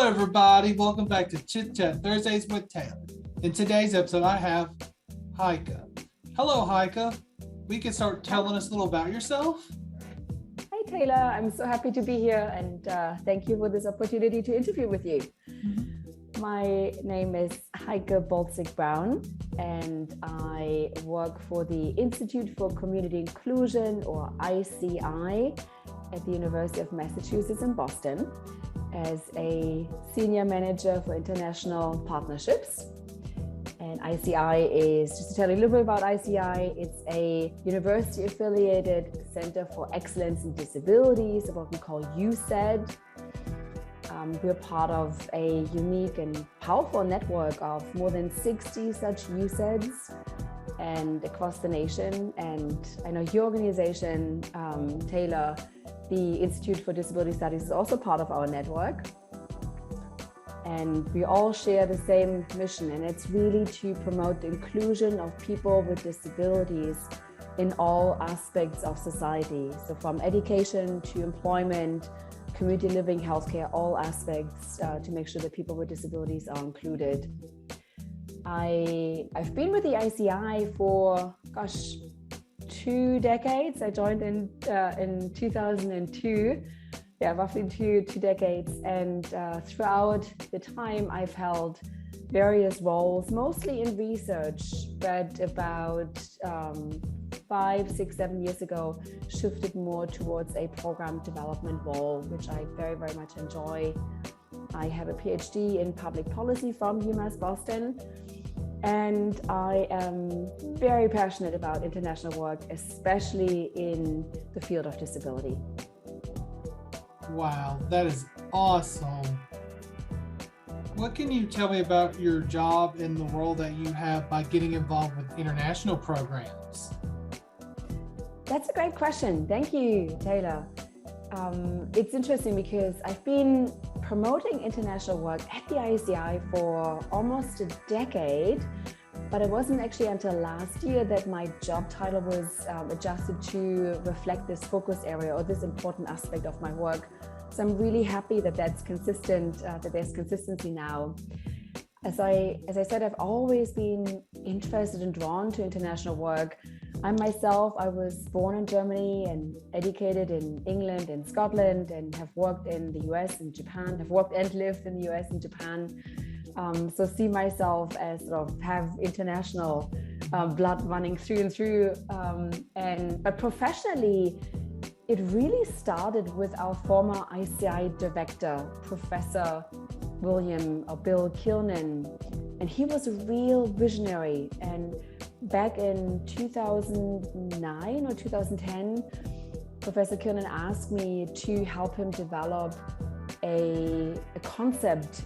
everybody. Welcome back to Chit Chat Thursdays with Taylor. In today's episode, I have Heike. Hello, Heike. We can start telling us a little about yourself. Hi, Taylor. I'm so happy to be here, and thank you for this opportunity to interview with you. My name is Heike Boeltzig-Brown, and I work for the Institute for Community Inclusion, or ICI, at the University of Massachusetts in Boston as a senior manager for international partnerships. And ICI is, just to tell you a little bit about ICI, it's a university-affiliated Center for Excellence in Disabilities, what we call UCED. We're part of a unique and powerful network of more than 60 such UCEDs and across the nation. And I know your organization, Taylor, the Institute for Disability Studies, is also part of our network. And we all share the same mission, and it's really to promote the inclusion of people with disabilities in all aspects of society. So from education to employment, community living, healthcare, all aspects to make sure that people with disabilities are included. I've been with the ICI for, 2 decades. I joined in 2002. Yeah, roughly two decades. And throughout the time, I've held various roles, mostly in research, but about 5, 6, 7 years ago, shifted more towards a program development role, which I very, very much enjoy. I have a PhD in public policy from UMass Boston, and I am very passionate about international work, especially in the field of disability. Wow, that is awesome. What can you tell me about your job and the role that you have by getting involved with international programs? That's a great question. Thank you, Taylor. It's interesting because I've been promoting international work at the ICI for almost a decade, but it wasn't actually until last year that my job title was adjusted to reflect this focus area or this important aspect of my work. So I'm really happy that that's consistent, that there's consistency now. As I said, I've always been interested and drawn to international work. I was born in Germany and educated in England and Scotland, and have worked in the US and Japan, have worked and lived in the US and Japan. So see myself as sort of have international blood running through and through. But professionally, it really started with our former ICI director, Professor Bill Kilnan, and he was a real visionary. And back in 2009 or 2010, Professor Kilnan asked me to help him develop a concept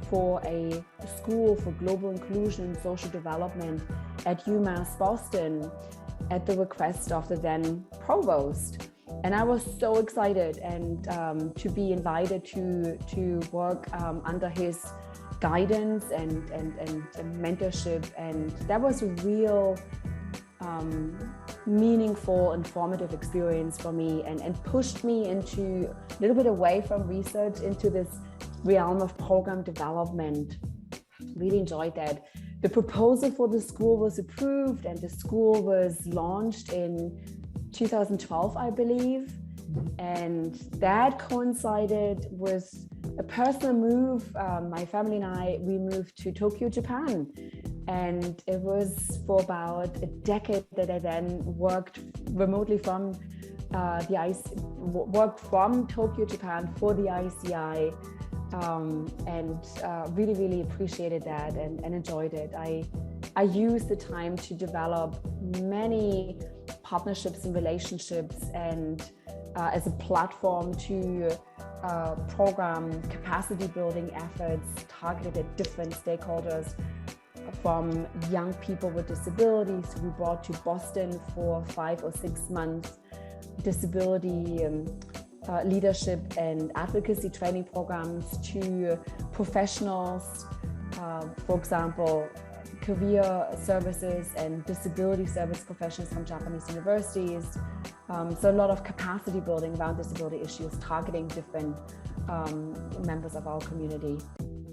for a school for global inclusion and social development at UMass Boston at the request of the then provost. And I was so excited and to be invited to work under his guidance and mentorship, and that was a real meaningful, informative experience for me, and pushed me into a little bit away from research into this realm of program development. Really enjoyed that. The proposal for the school was approved, and the school was launched in 2012, I believe. And that coincided with a personal move. My family and I, we moved to Tokyo, Japan. And it was for about a decade that I then worked remotely from worked from Tokyo, Japan for the ICI. And really, really appreciated that and enjoyed it. I used the time to develop many partnerships and relationships, and as a platform to program capacity building efforts targeted at different stakeholders, from young people with disabilities we brought to Boston for 5 or 6 months, disability leadership and advocacy training programs, to professionals, for example, career services and disability service professionals from Japanese universities. So a lot of capacity building around disability issues, targeting different members of our community.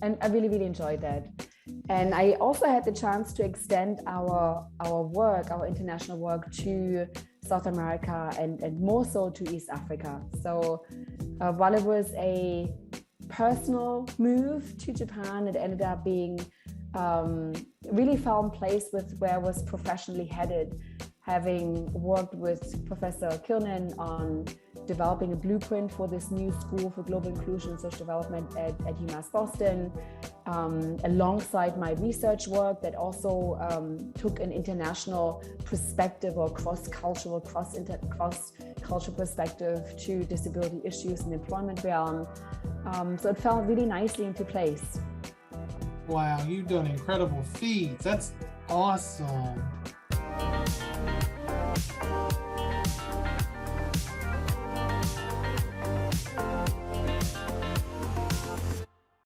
And I really, really enjoyed that. And I also had the chance to extend our work, our international work, to South America and more so to East Africa. So while it was a personal move to Japan, it ended up being really found place with where I was professionally headed, having worked with Professor Kilnan on developing a blueprint for this new school for global inclusion and social development at UMass Boston, alongside my research work that also took an international perspective or cross-cultural perspective to disability issues in the employment realm. So it fell really nicely into place. Wow, you've done incredible feats. That's awesome.